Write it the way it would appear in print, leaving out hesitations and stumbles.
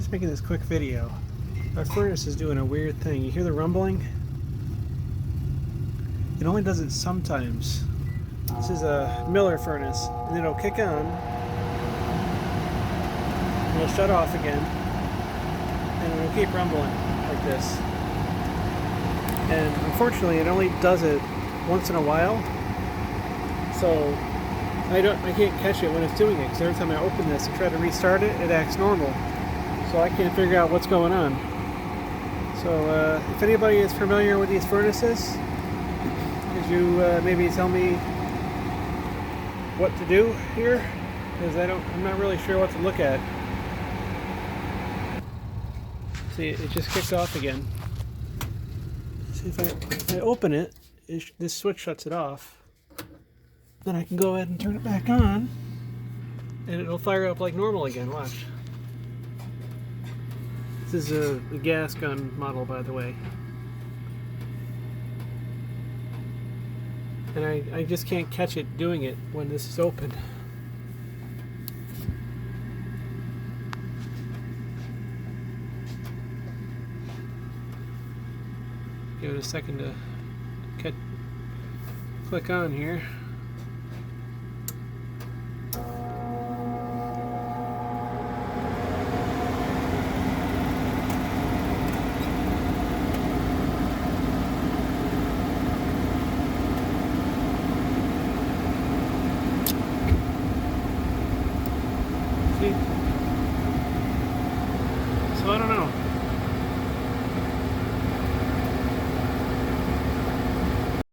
just making this quick video. Our furnace is doing a weird thing. You hear the rumbling? It only does it sometimes. This is a Miller furnace, and it'll kick on, and it'll shut off again, and it'll keep rumbling like this. And unfortunately, it only does it once in a while, so I can't catch it when it's doing it, because every time I open this and try to restart it, it acts normal. So I can't figure out what's going on. So if anybody is familiar with these furnaces, could you maybe tell me what to do here? Because I'm not really sure what to look at. See, it just kicked off again. See, if I open it, this switch shuts it off. Then I can go ahead and turn it back on, and it'll fire up like normal again. Watch. This is a gas gun model, by the way. And I just can't catch it doing it when this is open. Give it a second to click on here.